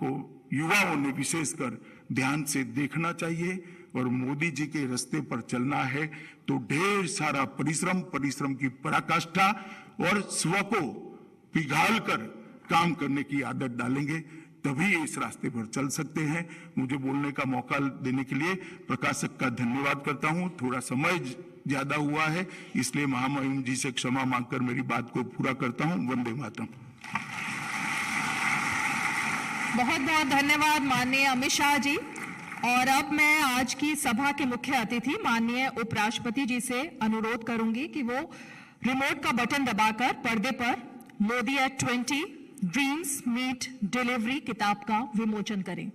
को युवाओं ने विशेषकर ध्यान से देखना चाहिए और मोदी जी के रास्ते पर चलना है तो ढेर सारा परिश्रम की पराकाष्ठा और स्व को पिघाल कर काम करने की आदत डालेंगे, तभी इस रास्ते पर चल सकते हैं। मुझे बोलने का मौका देने के लिए प्रकाशक का धन्यवाद करता हूं। थोड़ा समय ज्यादा हुआ है, इसलिए महामहिम जी से क्षमा मांगकर मेरी बात को पूरा करता हूं। वंदे मातरम। बहुत बहुत धन्यवाद माननीय अमित शाह जी। और अब मैं आज की सभा के मुख्य अतिथि माननीय उपराष्ट्रपति जी से अनुरोध करूंगी कि वो रिमोट का बटन दबाकर पर्दे पर Modi at 20 dreams meet delivery किताब का विमोचन करें।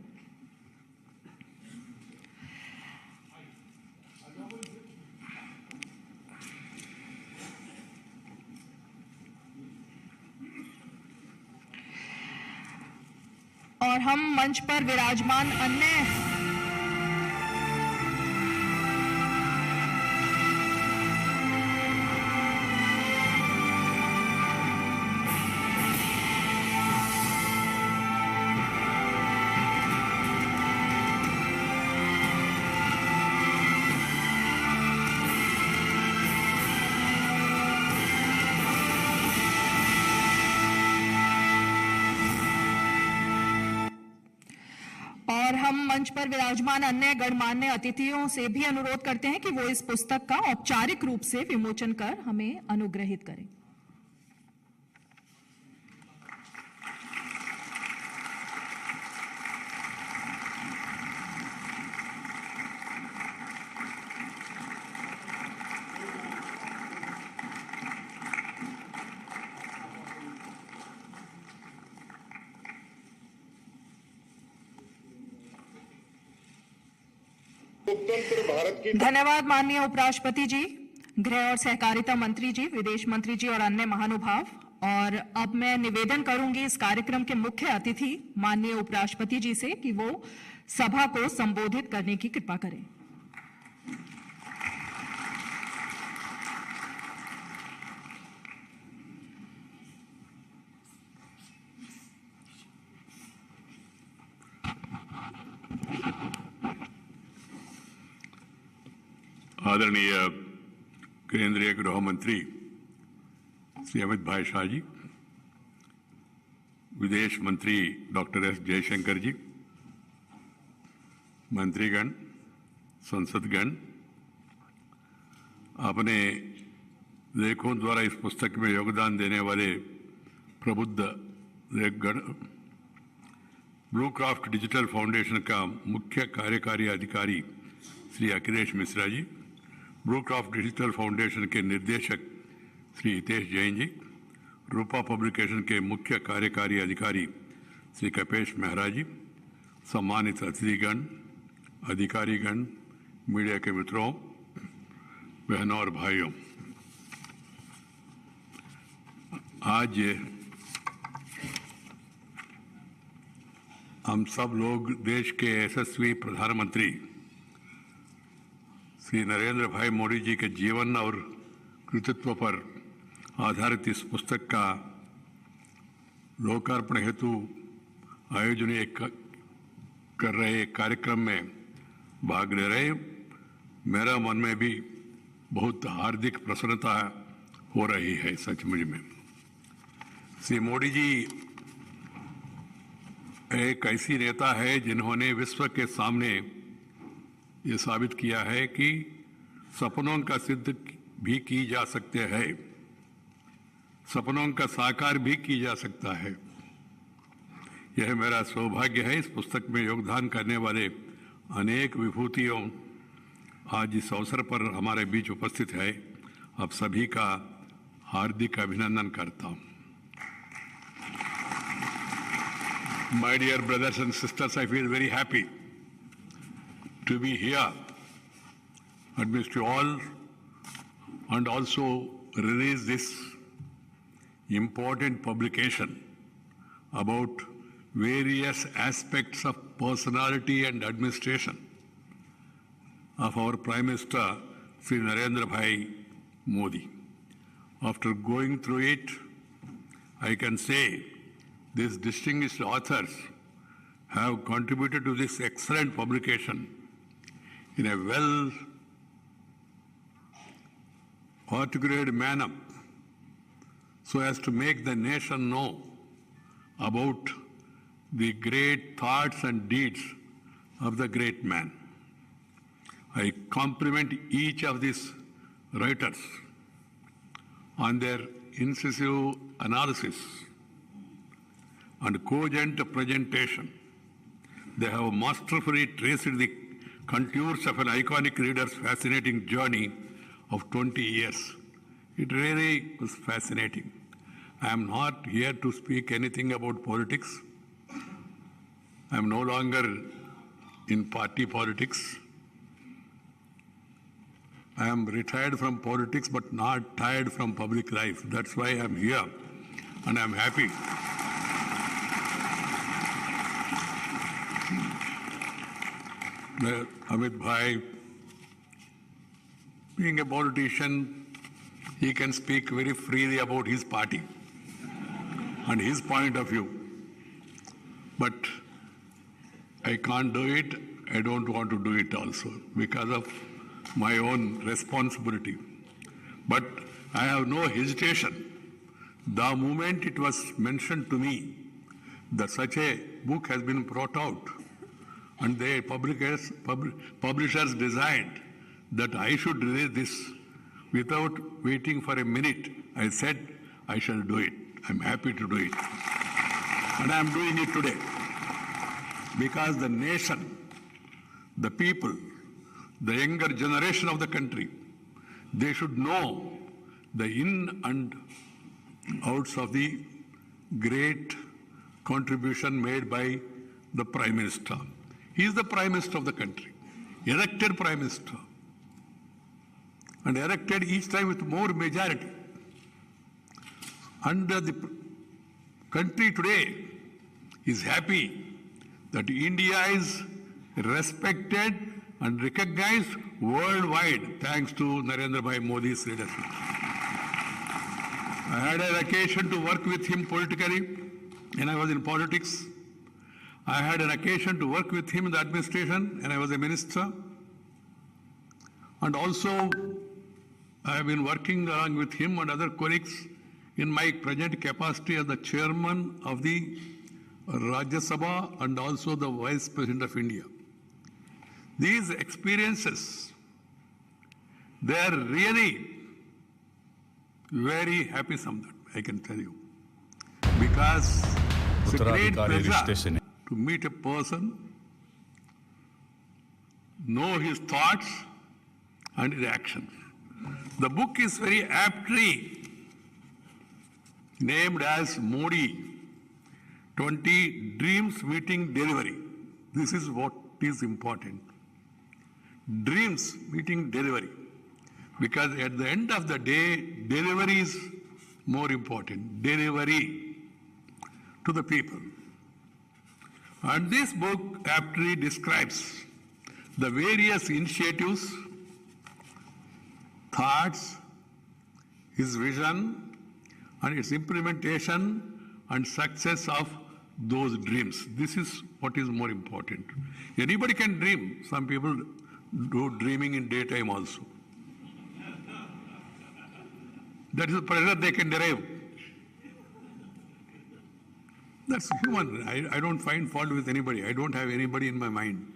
और हम मंच पर विराजमान अन्य मंच पर विराजमान अन्य गणमान्य अतिथियों से भी अनुरोध करते हैं कि वो इस पुस्तक का औपचारिक रूप से विमोचन कर हमें अनुग्रहित करें। धन्यवाद माननीय उपराष्ट्रपति जी, गृह और सहकारिता मंत्री जी, विदेश मंत्री जी और अन्य महानुभाव। और अब मैं निवेदन करूंगी इस कार्यक्रम के मुख्य अतिथि माननीय उपराष्ट्रपति जी से कि वो सभा को संबोधित करने की कृपा करें। आदरणीय केंद्रीय गृह मंत्री श्री अमित भाई शाह जी, विदेश मंत्री डॉक्टर एस जयशंकर जी, मंत्रीगण, संसदगण, अपने लेखों द्वारा इस पुस्तक में योगदान देने वाले प्रबुद्ध लेखगण, ब्लू क्राफ्ट डिजिटल फाउंडेशन का मुख्य कार्यकारी अधिकारी Shri Akhilesh Mishra ji, blue craft digital foundation के निर्देशक श्री हितेश जैन जी, रूपा पब्लिकेशन के मुख्य कार्यकारी अधिकारी श्री कपेश मेहरा जी, सम्मानित अतिथिगण, अधिकारीगण, मीडिया के मित्रों, बहनों और भाइयों, आज हम सब लोग देश के यशस्वी प्रधानमंत्री श्री नरेंद्र भाई मोदी जी के जीवन और कृतित्व पर आधारित इस पुस्तक का लोकार्पण हेतु आयोजन कर रहे कार्यक्रम में भाग ले रहे। मेरा मन में भी बहुत हार्दिक प्रसन्नता हो रही है। सचमुच में श्री मोदी जी एक ऐसी नेता है जिन्होंने विश्व के सामने ये साबित किया है कि सपनों का सिद्ध भी की जा सकते हैं, सपनों का साकार भी की जा सकता है। यह मेरा सौभाग्य है। इस पुस्तक में योगदान करने वाले अनेक विभूतियों आज इस अवसर पर हमारे बीच उपस्थित है। आप सभी का हार्दिक अभिनंदन करता हूं। My dear brothers and sisters, I feel very happy to be here amidst you all and also release this important publication about various aspects of personality and administration of our Prime Minister Sri Narendra Bhai Modi. After going through it, I can say these distinguished authors have contributed to this excellent publication in a well articulated manner so as to make the nation know about the great thoughts and deeds of the great man. I compliment each of these writers on their incisive analysis and cogent presentation. They have masterfully traced the contours of an iconic leader's fascinating journey of 20 years. It really was fascinating. I am not here to speak anything about politics. I am no longer in party politics. I am retired from politics but not tired from public life. That's why I am here and I am happy. Amit Bhai, being a politician, he can speak very freely about his party and his point of view. But I can't do it. I don't want to do it also because of my own responsibility. But I have no hesitation. The moment it was mentioned to me that such a book has been brought out and the publishers desired that I should release this without waiting for a minute, I said I shall do it. I'm happy to do it. And I'm doing it today. Because the nation, the people, the younger generation of the country, they should know the in and outs of the great contribution made by the Prime Minister. He is the Prime Minister of the country, elected Prime Minister, and elected each time with more majority. And the country today is happy that India is respected and recognized worldwide thanks to Narendra Bhai Modi's leadership. I had an occasion to work with him politically when I was in politics. I had an occasion to work with him in the administration when I was a minister. And also, I have been working along with him and other colleagues in my present capacity as the chairman of the Rajya Sabha and also the Vice President of India. These experiences, they are really very happy somewhat, I can tell you. Because it's a great pleasure to meet a person, know his thoughts and his actions. The book is very aptly named as Modi 20 Dreams Meeting Delivery. This is what is important. Dreams meeting delivery. Because at the end of the day, delivery is more important. Delivery to the people. And this book aptly describes the various initiatives, thoughts, his vision, and its implementation and success of those dreams. This is what is more important. Anybody can dream. Some people do dreaming in daytime also. That is the pleasure they can derive. That's human. I don't find fault with anybody. I don't have anybody in my mind.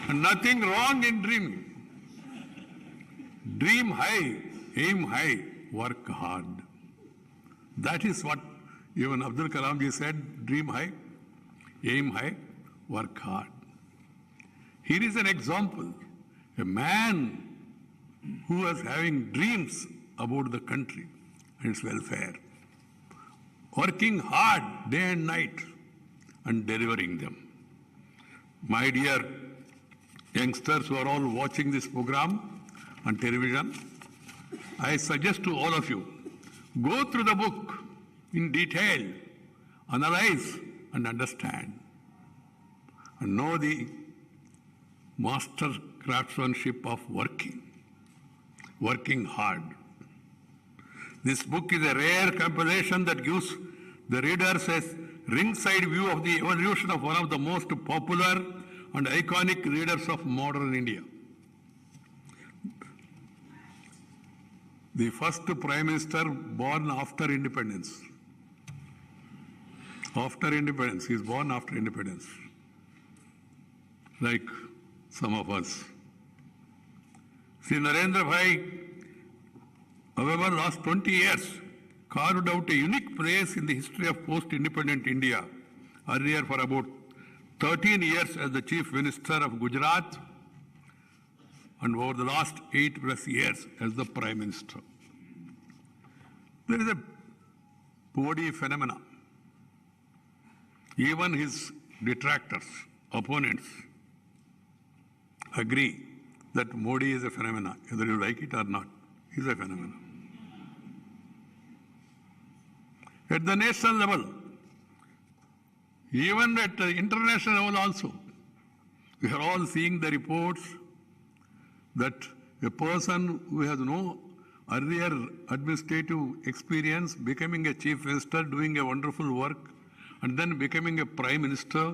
And nothing wrong in dreaming. Dream high, aim high, work hard. That is what even Abdul Kalam ji said, dream high, aim high, work hard. Here is an example. A man who was having dreams about the country and its welfare, working hard day and night and delivering them. My dear youngsters who are all watching this program on television, I suggest to all of you, go through the book in detail, analyze and understand, and know the master craftsmanship of working hard. This book is a rare compilation that gives the readers a ringside view of the evolution of one of the most popular and iconic leaders of modern India. The first Prime Minister born after independence. After independence, he is born after independence. Like some of us. See, Narendra Bhai, however, last 20 years, carved out a unique place in the history of post-independent India. Earlier for about 13 years as the Chief Minister of Gujarat, and over the last 8+ years as the Prime Minister. There is a Modi phenomena. Even his detractors, opponents, agree that Modi is a phenomena, whether you like it or not. He is a phenomenon. At the national level, even at the international level also, we are all seeing the reports that a person who has no earlier administrative experience, becoming a chief minister, doing a wonderful work, and then becoming a prime minister,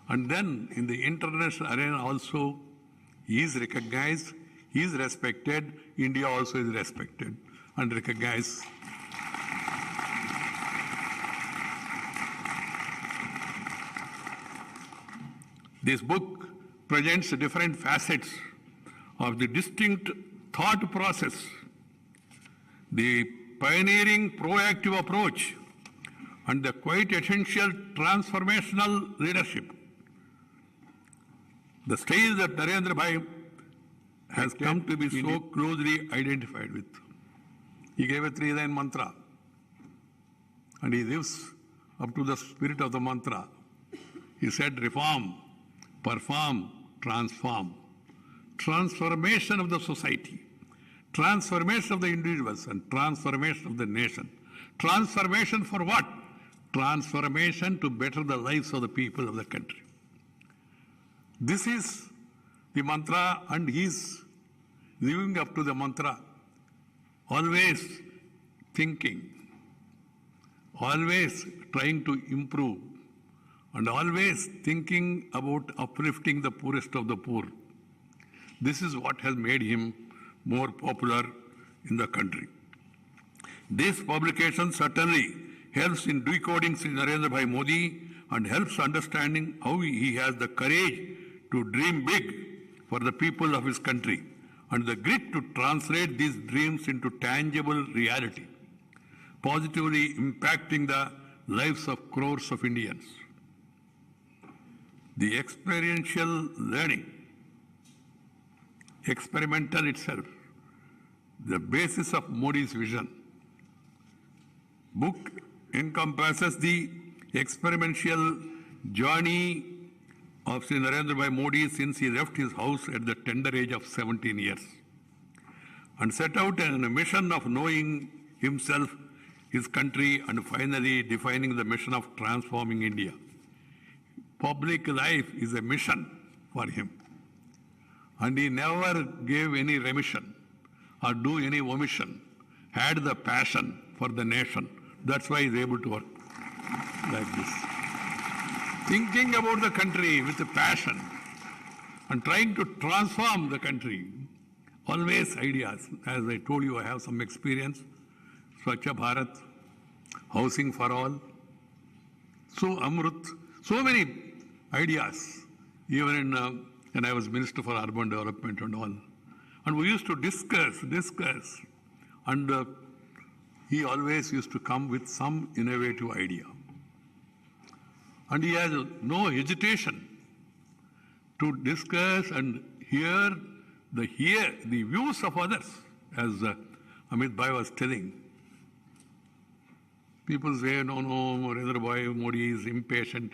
and then in the international arena also, he is recognized, he is respected, India also is respected and recognized. This book presents different facets of the distinct thought process, the pioneering proactive approach, and the quite essential transformational leadership. The stage that Narendra Bhai has come to be so closely identified with. He gave a 3-line mantra, and he lives up to the spirit of the mantra. He said, reform, perform, transform. Transformation of the society, transformation of the individuals, and transformation of the nation. Transformation for what? Transformation to better the lives of the people of the country. This is the mantra, and he is living up to the mantra. Always thinking, always trying to improve, and always thinking about uplifting the poorest of the poor. This is what has made him more popular in the country. This publication certainly helps in decoding Sri Narendra Bhai Modi and helps understanding how he has the courage to dream big for the people of his country and the grit to translate these dreams into tangible reality, positively impacting the lives of crores of Indians. The experiential learning, experimental itself, the basis of Modi's vision. Book encompasses the experiential journey of Sri Narendra Bhai Modi since he left his house at the tender age of 17 years and set out on a mission of knowing himself, his country, and finally defining the mission of transforming India. Public life is a mission for him, and he never gave any remission or do any omission, had the passion for the nation. That's why he's able to work like this. Thinking about the country with a passion and trying to transform the country. Always ideas. As I told you, I have some experience. Swachha Bharat, housing for all. So Amrut, so many ideas. Even when I was Minister for Urban Development and all. And we used to discuss. And he always used to come with some innovative idea. And he has no hesitation to discuss and hear the views of others, as Amit Bhai was telling. People say, no, Narendra Bhai Modi is impatient.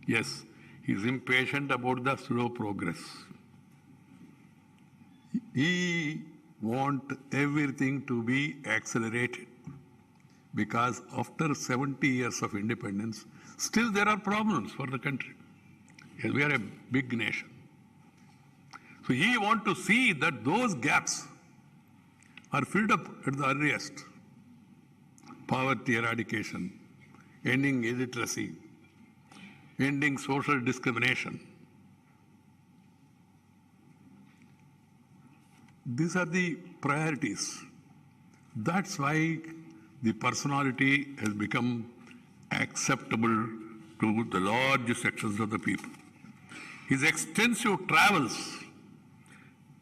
Yes, he is impatient about the slow progress. He wants everything to be accelerated because after 70 years of independence, still there are problems for the country. Yes, we are a big nation. So he wants to see that those gaps are filled up at the earliest. Poverty eradication, ending illiteracy, ending social discrimination. These are the priorities. That's why the personality has become acceptable to the large sections of the people. His extensive travels,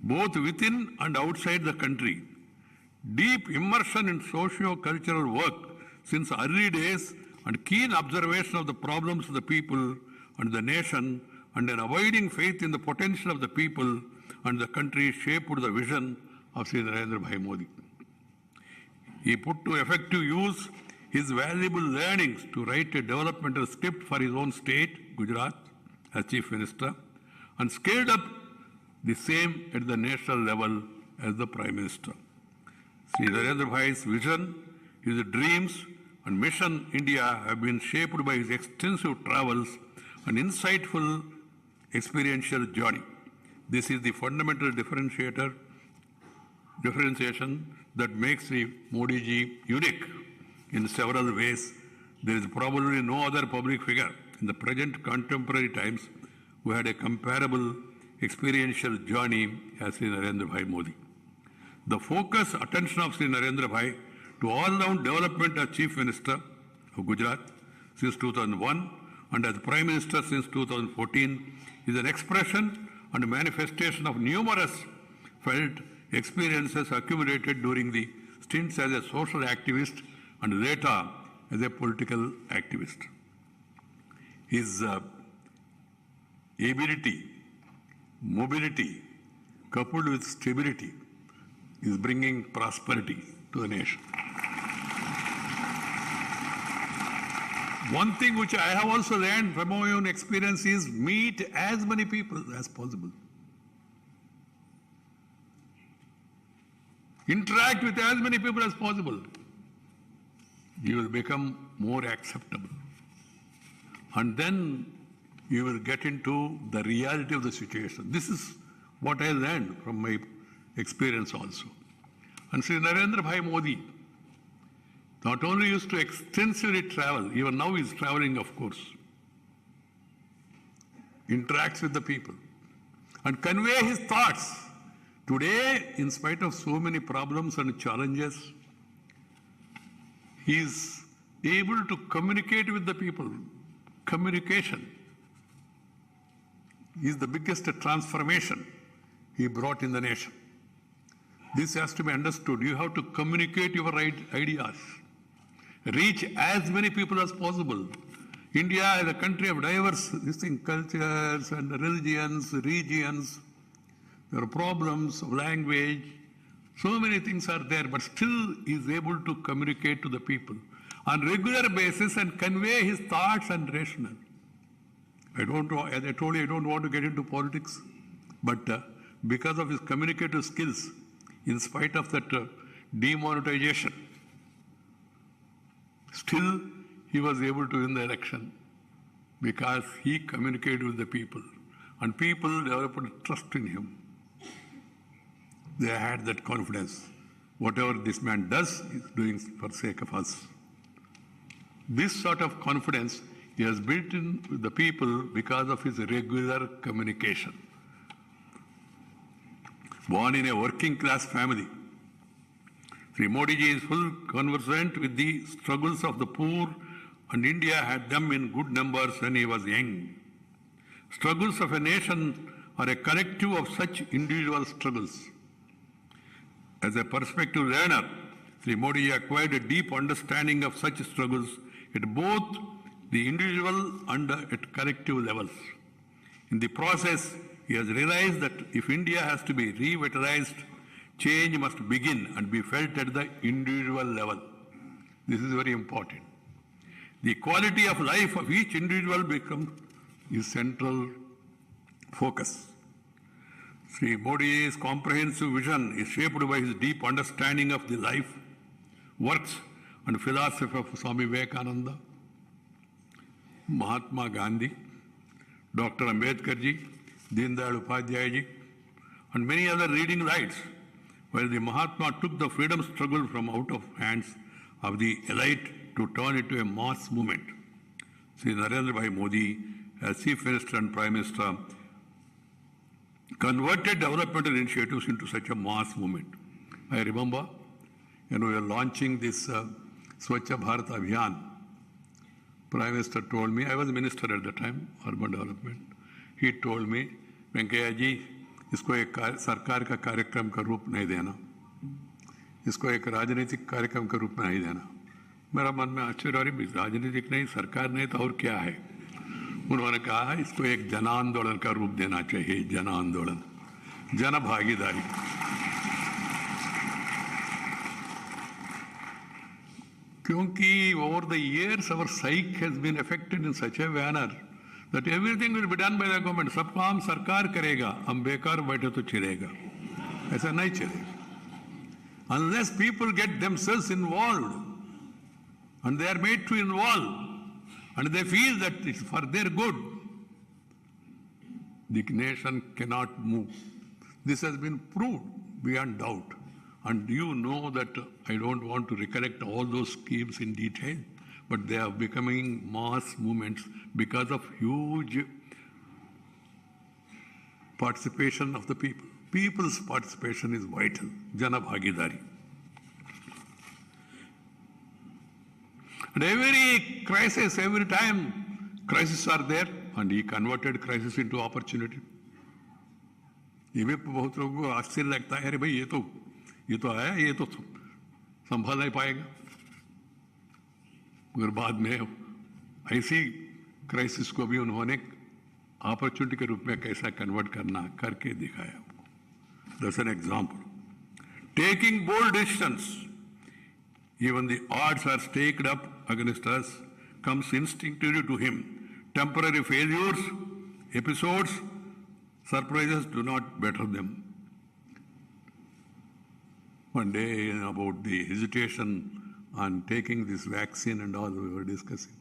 both within and outside the country, deep immersion in socio-cultural work since early days, and keen observation of the problems of the people and the nation, and an abiding faith in the potential of the people and the country shaped the vision of Sri Narendra Bhai Modi. He put to effective use his valuable learnings to write a developmental script for his own state, Gujarat, as Chief Minister, and scaled up the same at the national level as the Prime Minister. Sri Narendra Bhai's vision, his dreams, and mission India have been shaped by his extensive travels and insightful experiential journey. This is the fundamental differentiation that makes Sri Modi ji unique in several ways. There is probably no other public figure in the present contemporary times who had a comparable experiential journey as Sri Narendra Bhai Modi. The focused attention of Sri Narendra Bhai to all-round development as Chief Minister of Gujarat since 2001 and as Prime Minister since 2014 is an expression and manifestation of numerous felt experiences accumulated during the stints as a social activist and later as a political activist. His ability, mobility, coupled with stability, is bringing prosperity to the nation. One thing which I have also learned from my own experience is meet as many people as possible. Interact with as many people as possible. You will become more acceptable. And then you will get into the reality of the situation. This is what I learned from my experience also. And Sri Narendra Bhai Modi not only used to extensively travel, even now he is traveling, of course, interacts with the people and convey his thoughts. Today, in spite of so many problems and challenges, he is able to communicate with the people. Communication is the biggest transformation he brought in the nation. This has to be understood. You have to communicate your ideas. Reach as many people as possible. India is a country of diverse cultures and religions, regions. There are problems of language. So many things are there, but still he is able to communicate to the people on regular basis and convey his thoughts and rationale. As I told you, I don't want to get into politics, but because of his communicative skills, in spite of that demonetization, still he was able to win the election because he communicated with the people and people developed trust in him. They had that confidence. Whatever this man does, he is doing for the sake of us. This sort of confidence he has built in with the people because of his regular communication. Born in a working class family, Sri Modi ji is full conversant with the struggles of the poor, and India had them in good numbers when he was young. Struggles of a nation are a collective of such individual struggles. As a perspective learner, Sri Modi ji acquired a deep understanding of such struggles at both the individual and at collective levels. In the process, he has realized that if India has to be revitalized, change must begin and be felt at the individual level. This is very important. The quality of life of each individual becomes his central focus. Sri Modi's comprehensive vision is shaped by his deep understanding of the life, works, and philosophy of Swami Vivekananda, Mahatma Gandhi, Dr. Ambedkar ji, Deen Dayal Upadhyay ji, and many other leading lights, while the Mahatma took the freedom struggle from out of hands of the elite to turn it into a mass movement. Sri Narendra Bhai Modi, as Chief Minister and Prime Minister, converted developmental initiatives into such a mass movement. I remember when we were launching this Swachh Bharat Abhiyan, Prime Minister told me, I was Minister at the time, Urban Development, he told me, Venkaiah जी, इसको एक सरकार का कार्यक्रम का रूप नहीं देना, इसको एक राजनीतिक कार्यक्रम के रूप में नहीं देना। मेरा मन में आश्चर्य हो रही, राजनीतिक नहीं, सरकार नहीं तो और क्या है? उन्होंने कहा इसको एक जन आंदोलन का रूप देना चाहिए, जन आंदोलन, जन भागीदारी। क्योंकि over the years our psyche has been affected in such a manner that everything will be done by the government. सब काम सरकार करेगा, हम बेकार बैठे तो चलेगा, ऐसा नहीं चलेगा। Unless people get themselves involved and they are made to involve and they feel that it's for their good, the nation cannot move. This has been proved beyond doubt. And you know that I don't want to recollect all those schemes in detail, but they are becoming mass movements because of huge participation of the people. People's participation is vital. Jana Bhagidari. And every crisis, every time crises are there, and he converted crisis into opportunity. ये भी बहुत लोगों को आश्चर्य लगता है, अरे भाई ये तो आया, ये तो संभाल नहीं पाएगा। मगर बाद में ऐसी क्राइसिस को भी उन्होंने अपॉर्चुनिटी के रूप में कैसा कन्वर्ट करना करके दिखाया। That's an example. Taking bold decisions, even the odds are staked up against us, comes instinctively to him. Temporary failures, episodes, surprises do not better them. One day about the hesitation on taking this vaccine and all we were discussing.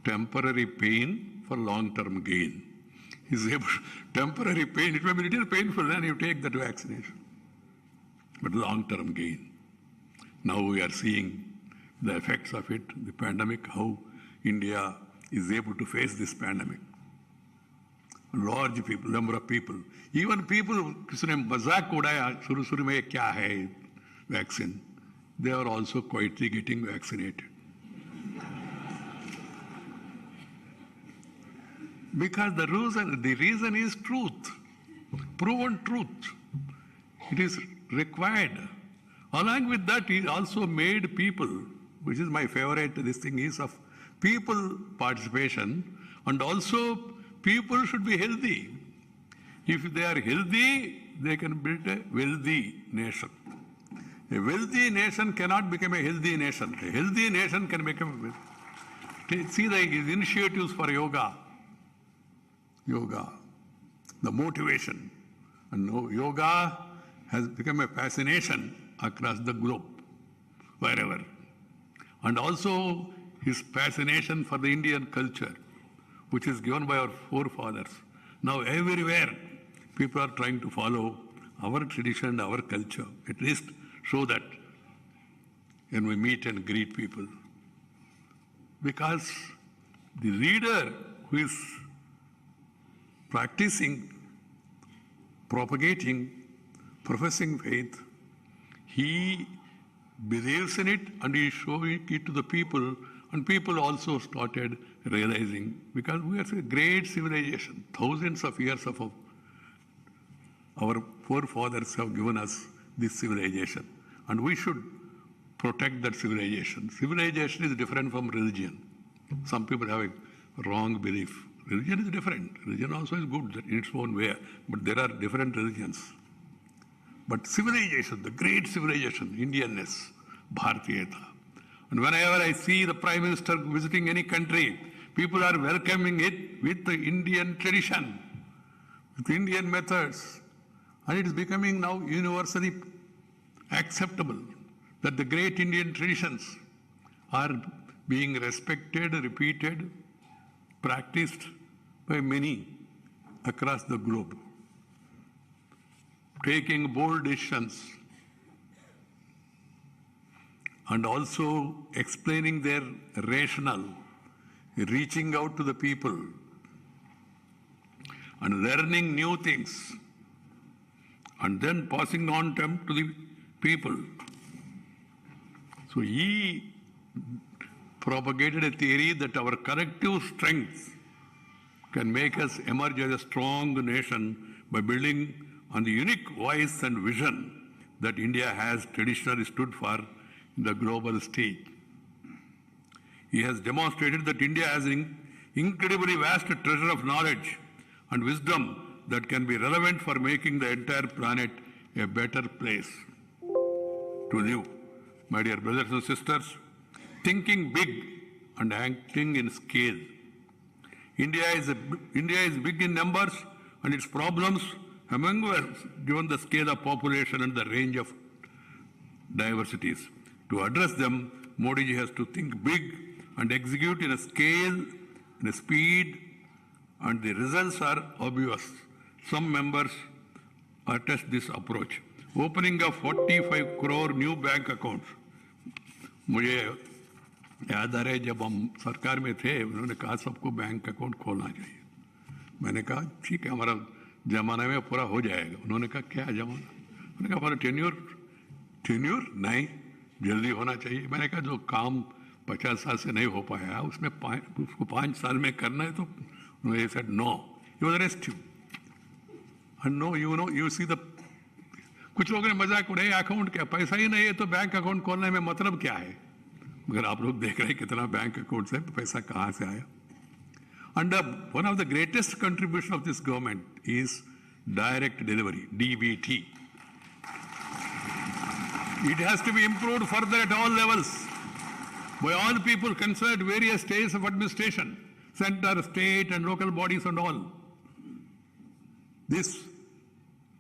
Temporary pain for long-term gain. Temporary pain, it may be a little painful when you take that vaccination, but long-term gain. Now we are seeing the effects of it, the pandemic, how India is able to face this pandemic. Large people, number of people, even people किसी ने मजाक उड़ाया शुरू में क्या है vaccine, they are also quietly getting vaccinated. Because the reason is truth, proven truth. It is required. Along with that, he also made people, which is my favorite, this thing is of people participation, and also people should be healthy. If they are healthy, they can build a wealthy nation. A wealthy nation cannot become a healthy nation. A healthy nation can become a wealthy. See the initiatives for yoga, the motivation. And yoga has become a fascination across the globe, wherever. And also his fascination for the Indian culture, which is given by our forefathers. Now everywhere people are trying to follow our tradition, our culture, at least show that when we meet and greet people. Because the leader who is practicing, propagating, professing faith, he believes in it and he is showing it to the people, and people also started realizing, because we are a great civilization, thousands of years of our forefathers have given us this civilization, and we should protect that civilization. Civilization is different from religion. Some people have a wrong belief. Religion is different. Religion also is good in its own way, but there are different religions. But civilization, the great civilization, Indianness, Bharatiyata. And whenever I see the Prime Minister visiting any country, people are welcoming it with the Indian tradition, with Indian methods. And it is becoming now universally acceptable that the great Indian traditions are being respected, repeated, practiced by many across the globe. Taking bold decisions. and also explaining their rationale, reaching out to the people, and learning new things, and then passing on them to the people. So he propagated a theory that our collective strength can make us emerge as a strong nation by building on the unique voice and vision that India has traditionally stood for in the global stage. He has demonstrated that India has an incredibly vast treasure of knowledge and wisdom that can be relevant for making the entire planet a better place to live. My dear brothers and sisters, thinking big and acting in scale. India is big in numbers and its problems among us, given the scale of population and the range of diversities. To address them, Modi ji has to think big and execute in a scale, in a speed, and the results are obvious. Some members attest this approach. Opening of 45 crore new bank accounts. मुझे याद आ रहा है जब हम सरकार में थे, उन्होंने कहा सबको बैंक अकाउंट खोलना चाहिए. मैंने कहा ठीक है, हमारा जमाना में पूरा हो जाएगा. उन्होंने कहा क्या जमाना? मैंने कहा हमारा टेन्योर नहीं, जल्दी होना चाहिए. मैंने कहा जो काम 50 साल से नहीं हो पाया उसमें उसको 5 साल में करना है. तो उन्होंने said no, he was arrested. And no, you see the कुछ लोगों ने मजाक उड़ाया, अकाउंट क्या, पैसा ही नहीं है तो बैंक अकाउंट खोलने में मतलब क्या है? मगर आप लोग देख रहे हैं कितना बैंक अकाउंट से पैसा कहां से आया. And one of the greatest contribution of this government is direct delivery, DBT. It has to be improved further at all levels by all people concerned, various stages of administration, center, state and local bodies and all. This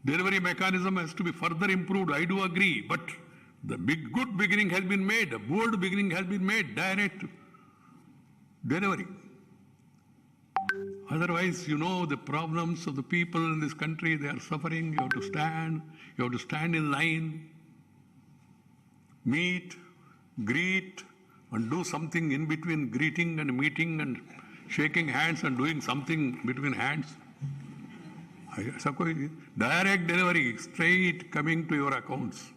delivery mechanism has to be further improved, I do agree, but the good beginning has been made, a bold beginning has been made, direct delivery. Otherwise, the problems of the people in this country, they are suffering. You have to stand in line, meet, greet, and do something in between greeting and meeting and shaking hands and doing something between hands. Direct delivery, straight coming to your accounts.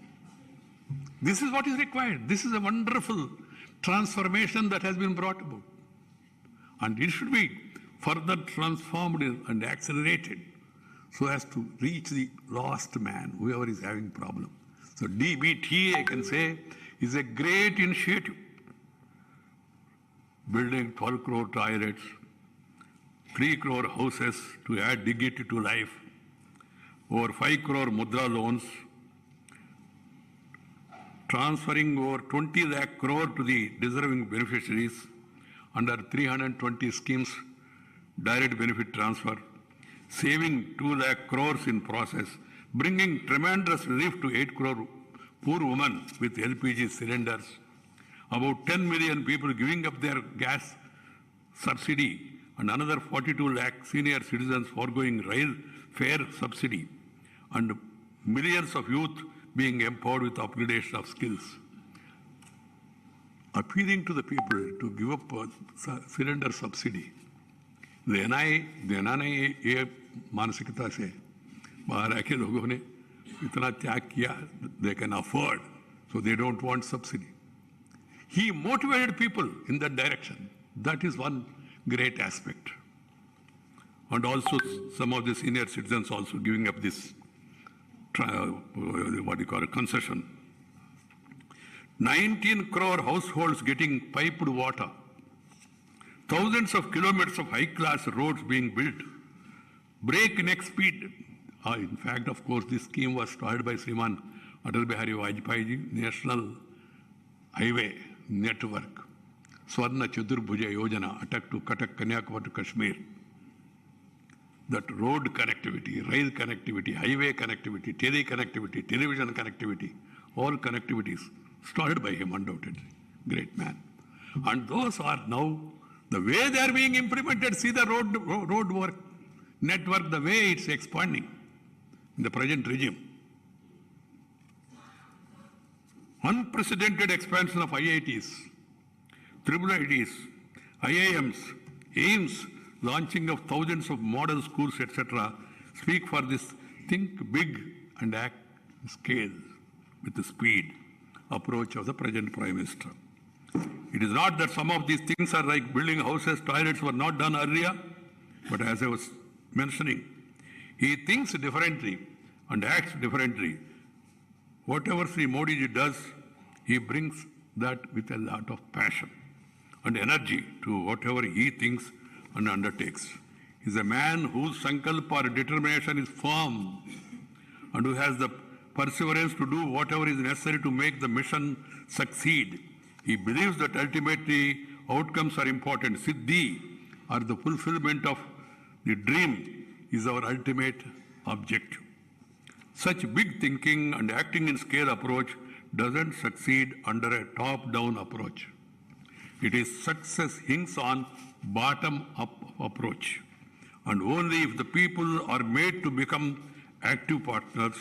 This is what is required. This is a wonderful transformation that has been brought about. And it should be further transformed and accelerated so as to reach the lost man, whoever is having problem. So DBT, I can say, is a great initiative. Building 12 crore toilets, 3 crore houses to add dignity to life, over 5 crore mudra loans, transferring over 20 lakh crore to the deserving beneficiaries under 320 schemes, direct benefit transfer, saving 2 lakh crores in process, bringing tremendous relief to 8 crore poor women with LPG cylinders, about 10 million people giving up their gas subsidy, and another 42 lakh senior citizens foregoing rail fare subsidy, and millions of youth being empowered with upgradation of skills. Appealing to the people to give up cylinder subsidy. देना नहीं, ये मानसिकता से बाहर आके लोगों ने इतना त्याग किया, they can afford, so they don't want subsidy. He motivated people in that direction. That is one great aspect. And also some of the senior citizens also giving up this, concession. 19 crore households getting piped water. Thousands of kilometers of high-class roads being built. Breakneck speed. In fact, of course, this scheme was started by Sriman Atal Bihari Vajpayee ji, National Highway Network. Swarna Chaturbhuja Yojana, Attack to Cuttack, Kanyakumari to Kashmir. That road connectivity, rail connectivity, highway connectivity, tele connectivity, television connectivity, all connectivities started by him undoubtedly. Great man. And those are now, the way they are being implemented, see the road work network, the way it's expanding in the present regime. Unprecedented expansion of IITs, triple IITs, IIMs, AIMS, launching of thousands of modern schools, etc., speak for this think big and act scale with the speed approach of the present Prime Minister. It is not that some of these things are like building houses, toilets were not done earlier, but as I was mentioning, he thinks differently and acts differently. Whatever Sri Modi ji does, he brings that with a lot of passion and energy to whatever he thinks and undertakes. He is a man whose sankalpa or determination is firm and who has the perseverance to do whatever is necessary to make the mission succeed. He believes that ultimately outcomes are important. Siddhi, or the fulfillment of the dream, is our ultimate objective. Such big thinking and acting in scale approach doesn't succeed under a top-down approach. It is success hinges on bottom-up approach. And only if the people are made to become active partners,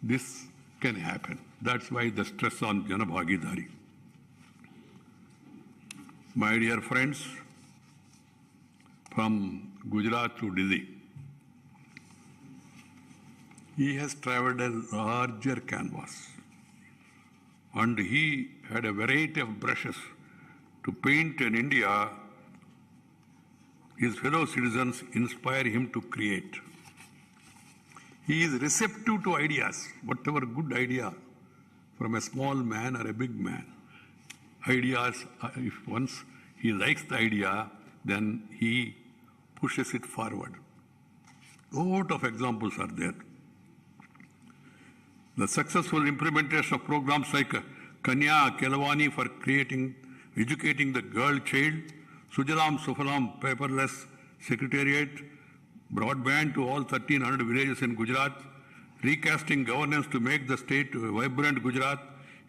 this can happen. That's why the stress on Janabhagidari. My dear friends, from Gujarat to Delhi, he has traveled a larger canvas and he had a variety of brushes to paint in India. His fellow citizens inspire him to create. He is receptive to ideas, whatever good idea from a small man or a big man. Ideas, if once he likes the idea, then he pushes it forward. A lot of examples are there. The successful implementation of programs like Kanya Kelavani for educating the girl child, Sujalam Sufalam paperless secretariat, broadband to all 1,300 villages in Gujarat, recasting governance to make the state a vibrant Gujarat,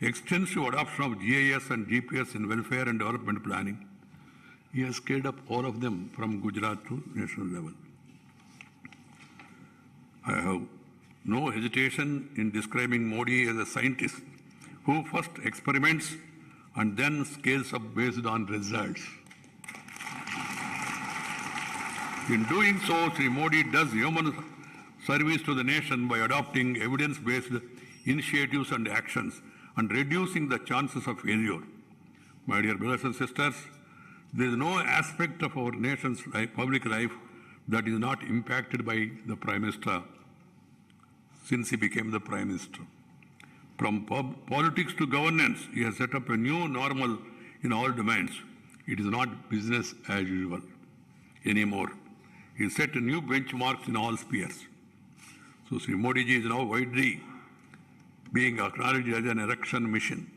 extensive adoption of GIS and GPS in welfare and development planning. He has scaled up all of them from Gujarat to national level. I have no hesitation in describing Modi as a scientist who first experiments and then scales up based on results. In doing so, Sri Modi does human service to the nation by adopting evidence-based initiatives and actions and reducing the chances of failure. My dear brothers and sisters, there is no aspect of our nation's public life that is not impacted by the Prime Minister since he became the Prime Minister. From politics to governance, he has set up a new normal in all domains. It is not business as usual anymore. He set new benchmarks in all spheres. So Sri Modi ji is now widely being acknowledged as an election mission.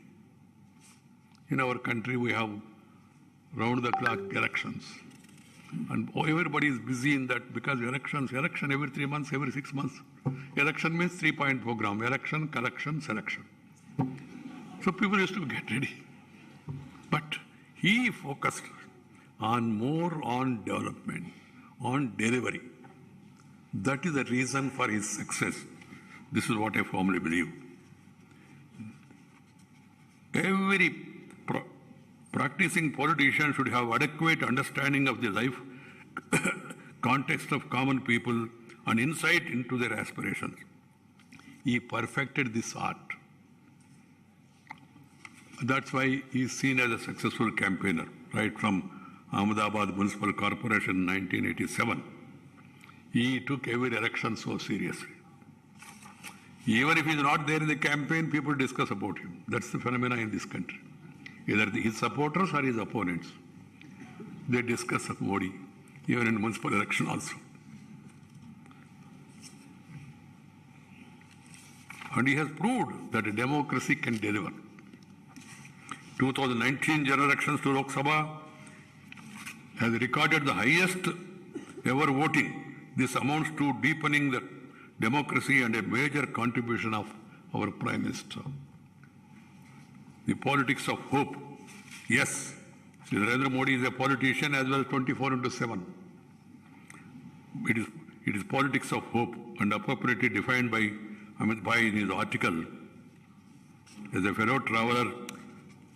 In our country, we have round-the-clock elections. And everybody is busy in that because election every 3 months, every 6 months. Election means 3-point program, election, collection, selection. So people used to get ready. But he focused more on development, on delivery. That is the reason for his success. This is what I firmly believe. Every practicing politician should have adequate understanding of the life context of common people and insight into their aspirations. He perfected this art. That's why he is seen as a successful campaigner, right from Ahmedabad Municipal Corporation in 1987. He took every election so seriously. Even if he is not there in the campaign, people discuss about him. That's the phenomena in this country. Either his supporters or his opponents. They discuss of Modi, even in municipal election also. And he has proved that a democracy can deliver. 2019 general elections to Lok Sabha has recorded the highest ever voting. This amounts to deepening the democracy and a major contribution of our Prime Minister. The politics of hope. Yes, Sri Narendra Modi is a politician as well as 24/7. It is politics of hope and appropriately defined by Amit Shah in his article As a fellow traveler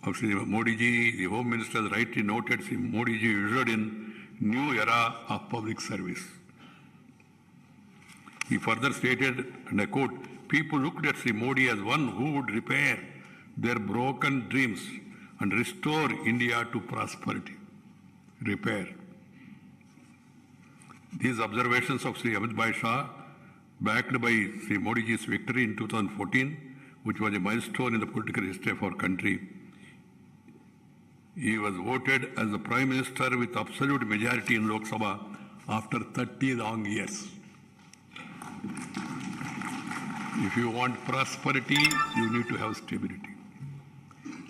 of Sri Modi ji, the Home Minister has rightly noted Sri Modi ji ushered in new era of public service. He further stated, and I quote, people looked at Sri Modi as one who would repair their broken dreams and restore India to prosperity. Repair. These observations of Sri Amit Shah, backed by Sri Modi ji's victory in 2014, which was a milestone in the political history of our country. He was voted as the Prime Minister with absolute majority in Lok Sabha after 30 long years. If you want prosperity, you need to have stability.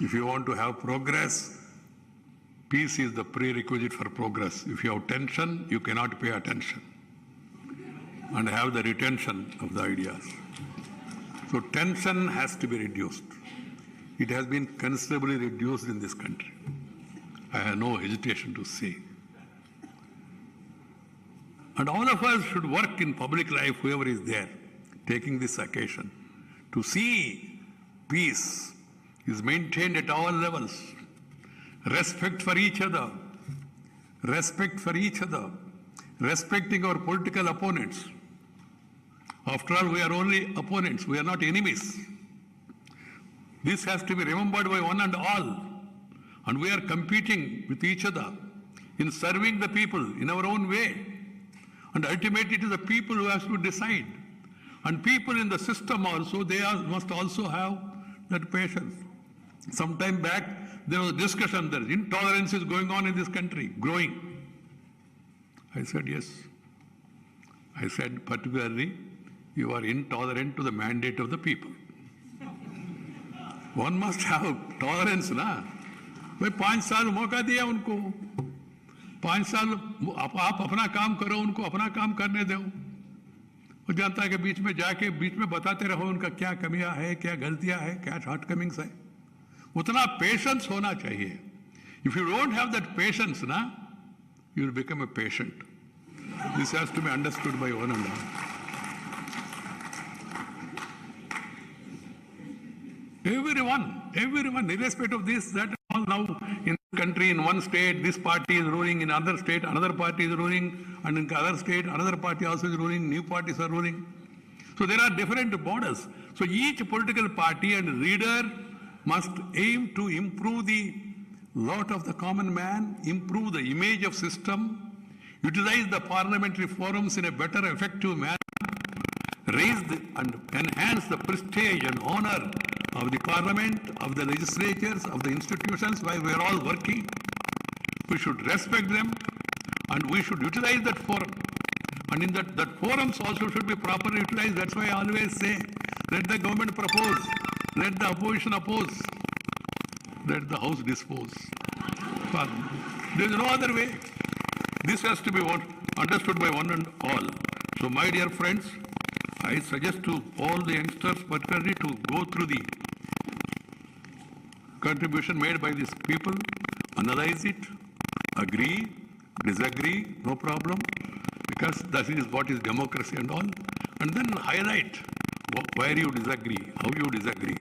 If you want to have progress, peace is the prerequisite for progress. If you have tension, you cannot pay attention and have the retention of the ideas. So tension has to be reduced. It has been considerably reduced in this country. I have no hesitation to say. And all of us should work in public life, whoever is there, taking this occasion, to see peace is maintained at all levels. Respect for each other. Respect for each other. Respecting our political opponents. After all, we are only opponents. We are not enemies. This has to be remembered by one and all. And we are competing with each other in serving the people in our own way. And ultimately it is the people who have to decide. And people in the system also, must also have that patience. Some time back, there was a discussion that intolerance is going on in this country, growing. I said, yes. I said, particularly, you are intolerant to the mandate of the people. One must have tolerance, na? भाई 5 साल मौका दिया उनको, 5 साल आप अपना काम करो, उनको अपना काम करने दो, और जनता के बीच में जाके बीच में बताते रहो उनका क्या कमियां है, क्या गलतियां है, क्या शॉर्टकमिंग्स है. उतना पेशेंस होना चाहिए. If you don't have that patience, na, you will become a patient. This has to be understood by one and all. Everyone, irrespective of this, that, all now in the country, in one state, this party is ruling, in another state, another party is ruling, and in other state, another party also is ruling, new parties are ruling. So there are different borders. So each political party and leader must aim to improve the lot of the common man, improve the image of system, utilize the parliamentary forums in a better, effective manner, raise and enhance the prestige and honor of the parliament, of the legislatures, of the institutions where we are all working. We should respect them and we should utilize that forum. And in that forums also should be properly utilized. That's why I always say, let the government propose, let the opposition oppose, let the house dispose. There is no other way. This has to be understood by one and all. So my dear friends, I suggest to all the youngsters particularly to go through the contribution made by these people, analyze it, agree, disagree, no problem, because that is what is democracy and all, and then highlight where you disagree, how you disagree.